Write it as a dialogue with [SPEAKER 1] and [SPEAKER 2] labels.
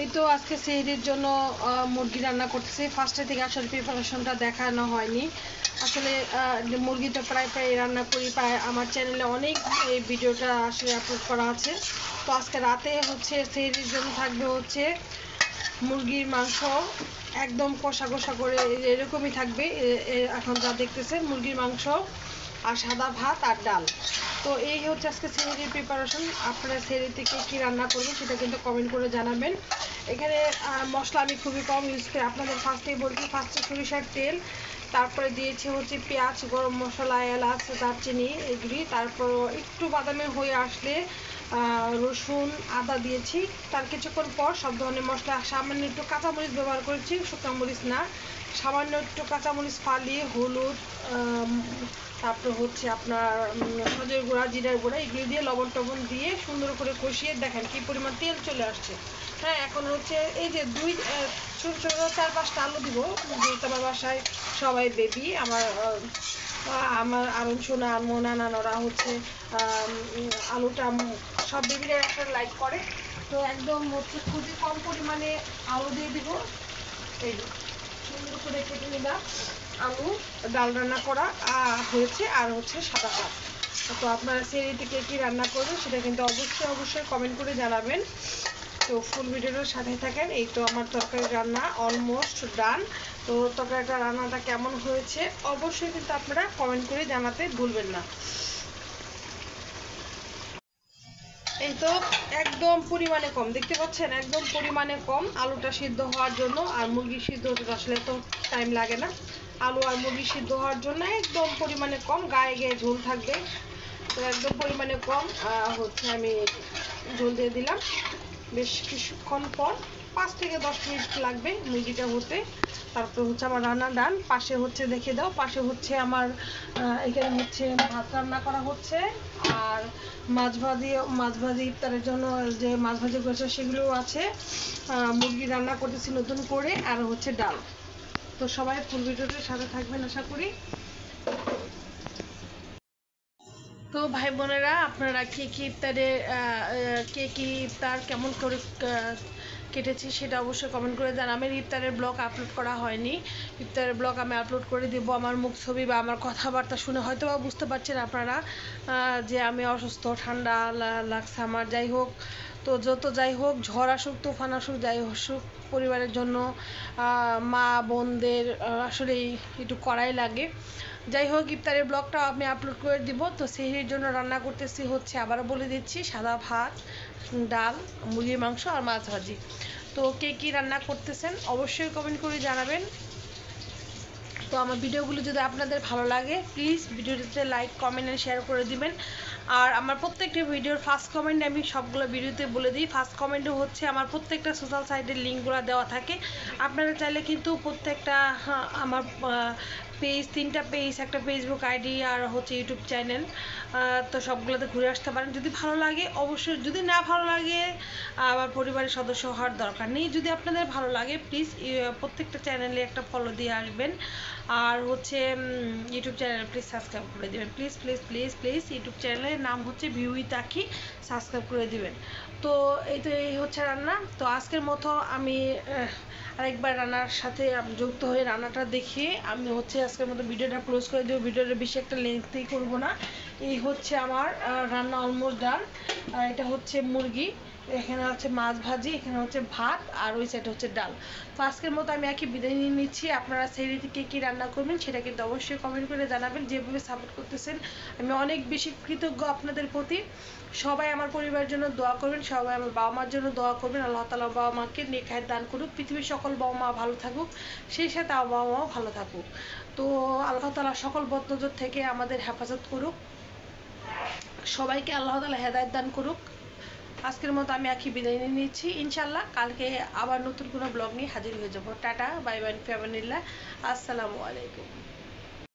[SPEAKER 1] এই তো আজকে সেহরির জন্য মুরগি রান্না করতেছি। ফার্স্টে থেকে আসলে প্রিপারেশনটা দেখানো হয়নি। আসলে মুরগিটা প্রায় রান্না করি, প্রায় আমার চ্যানেলে অনেক এই ভিডিওটা আসলে আপলোড করা আছে। তো আজকে রাতে হচ্ছে সেহরির জন্য থাকবে হচ্ছে মুরগির মাংস, একদম কষা কষা করে এরকমই থাকবে। এখন যা দেখতেছেন মুরগির মাংস আর সাদা ভাত আর ডাল। তো এই হচ্ছে আজকে সেহরির প্রিপারেশন। আপনারা সেহরি থেকে কী রান্না করবেন সেটা কিন্তু কমেন্ট করে জানাবেন। এখানে মশলা আমি খুবই কম ইউজ করি। আপনাদের ফার্স্টেই বলছি, ফার্স্টে সরিষার তেল, তারপরে দিয়েছি হচ্ছে পেঁয়াজ, গরম মশলা, এলাচ, দারচিনি এগুলি। তারপর একটু বাদামি হয়ে আসলে রসুন, আদা দিয়েছি। তার কিছুক্ষণ পর সব ধরনের মশলা, সামান্য একটু কাঁচামরিচ ব্যবহার করেছি, শুকনো মরিচ না, সামান্য একটু কাঁচামরিচ ফালিয়ে, হলুদ, তারপর হচ্ছে আপনার সজের গুঁড়া, জিরার গুঁড়া এগুলো দিয়ে লবণ টবণ দিয়ে সুন্দর করে কষিয়ে দেখেন কি পরিমাণ তেল চলে আসছে। হ্যাঁ, এখন হচ্ছে এই যে ছোটো ছোটো 4-5টা আলু দিব, যেহেতু আমার বাসায় সবাই বেবি। আমার আরন সোনা, মোনা, নানরা হচ্ছে আলুটা সব বেবিরা একটা লাইক করে। তো একদম হচ্ছে খুবই কম পরিমাণে আলু দিয়ে দিব। এই সুন্দর করে কেটে নিলাম আলু। ডাল রান্না করা হয়েছে আর হচ্ছে সাদা ভাত। তো আপনারা সেহরি থেকে কী রান্না করবেন সেটা কিন্তু অবশ্যই কমেন্ট করে জানাবেন। তো ফুল ভিডিওটার সাথে থাকেন। এই তো আমার তরকারি রান্না অলমোস্ট ডান। তো তরকারিটা রান্নাটা কেমন হয়েছে অবশ্যই কিন্তু আপনারা কমেন্ট করে জানাতে ভুলবেন না। এই তো একদম পরিমাণে কম দেখতে পাচ্ছেন, একদম পরিমাণে কম আলুটা সিদ্ধ হওয়ার জন্য। আর মুরগি সিদ্ধ হতে আসলে তো টাইম লাগে না। আলু আর মুরগি সিদ্ধ হওয়ার জন্য একদম পরিমাণে কম, গায়ে গায়ে ঝোল থাকবে। তো একদম পরিমাণে কম হচ্ছে আমি ঝোল দিয়ে দিলাম। বেশ কিছুক্ষণ পর 5 থেকে 10 মিনিট লাগবে মুরগিটা হতে। তারপর হচ্ছে আমার রান্না ডান। পাশে হচ্ছে দেখে দাও, পাশে হচ্ছে আমার এখানে হচ্ছে ভাত রান্না করা হচ্ছে। আর মাছ ভাজি ইফতারের জন্য যে মাছ ভাজি করেছে সেগুলোও আছে। মুরগি রান্না করতেছি নতুন করে, আর হচ্ছে ডাল। তো সবাই ফুল ভিডিওটার সাথে থাকবেন আশা করি। তো ভাই বোনেরা, আপনারা কে কি ইফতার কেমন করে কেটেছি সেটা অবশ্যই কমেন্ট করে জানাবেন। ইফতারের ব্লগ আপলোড করা হয়নি। ইফতারের ব্লগ আমি আপলোড করে দেবো। আমার মুখ ছবি বা আমার কথাবার্তা শুনে হয়তো বা বুঝতে পারছেন আপনারা যে আমি অসুস্থ, ঠান্ডা লাগছে আমার। যাই হোক, তো যাই হোক, ঝড় আসুক, তুফান আসুক, যাই আসুক, পরিবারের জন্য মা বোনদের আসলেই একটু করাই লাগে। যাই হোক, ইফতারের ব্লগটাও আমি আপলোড করে দিব। তো সেহরির জন্য রান্না করতেছি হচ্ছে, আবারও বলে দিচ্ছি, সাদা ভাত, ডাল, মুরগির মাংস আর মাছ ভাজি। তো কে কী রান্না করতেছেন অবশ্যই কমেন্ট করে জানাবেন। তো আমার ভিডিওগুলো যদি আপনাদের ভালো লাগে প্লিজ ভিডিওটিতে লাইক, কমেন্ট আর শেয়ার করে দিবেন। আর আমার প্রত্যেকটা ভিডিওর ফার্স্ট কমেন্ট আমি সবগুলো ভিডিওতে বলে দিই। ফার্স্ট কমেন্টও হচ্ছে আমার প্রত্যেকটা সোশ্যাল সাইটের লিঙ্কগুলো দেওয়া থাকে। আপনারা চাইলে কিন্তু প্রত্যেকটা আমার পেজ, 3টা পেজ, একটা ফেসবুক আইডি আর হচ্ছে ইউটিউব চ্যানেল, তো সবগুলোতে ঘুরে আসতে পারেন যদি ভালো লাগে। অবশ্যই যদি না ভালো লাগে আমার পরিবারের সদস্য হওয়ার দরকার নেই। যদি আপনাদের ভালো লাগে প্লিজ প্রত্যেকটা চ্যানেলে একটা ফলো দিয়ে আসবেন। আর হচ্ছে ইউটিউব চ্যানেল প্লিজ সাবস্ক্রাইব করে দেবেন। প্লিজ ইউটিউব চ্যানেলের নাম হচ্ছে ভিউ উইথ আঁখি, সাবস্ক্রাইব করে দেবেন। তো এই হচ্ছে রান্না। তো আজকের মতো আমি আরেকবার রান্নার সাথে যুক্ত হয়ে রান্নাটা দেখিয়ে আমি হচ্ছে আজকের মতো ভিডিওটা ক্লোজ করে দেবো। ভিডিওটা বেশি একটা লেন্থই করব না। এই হচ্ছে আমার রান্না অলমোস্ট ডান। আর এটা হচ্ছে মুরগি, এখানে হচ্ছে মাছ ভাজি, এখানে হচ্ছে ভাত, আর ওই সাইডে হচ্ছে ডাল। তো আজকের মতো আমি একই বিদায় নিয়ে নিচ্ছি। আপনারা সেহরি থেকে কী রান্না করবেন সেটা কিন্তু অবশ্যই কমেন্ট করে জানাবেন। যেভাবে সাপোর্ট করতেছেন আমি অনেক বেশি কৃতজ্ঞ আপনাদের প্রতি। সবাই আমার পরিবারের জন্য দোয়া করবেন, সবাই আমার বাবা মার জন্য দোয়া করবেন। আল্লাহ তাআলা বাবা মাকে নেক হায়াত দান করুক, পৃথিবীর সকল বাবা মা ভালো থাকুক, সেই সাথে আমার বাবা মাও ভালো থাকুক। তো আল্লাহ তাআলা সকল বদনজর থেকে আমাদের হেফাজত করুক, সবাইকে আল্লাহ তাআলা হেদায়েত দান করুক। আজকের মতো আমি একই বিদায় নিয়ে নিচ্ছি। ইনশাল্লাহ কালকে আবার নতুন কোনো ব্লগ নিয়ে হাজির হয়ে যাব। টাটা, বাই বাই, ফি আমানিল্লাহ, আসসালামু আলাইকুম।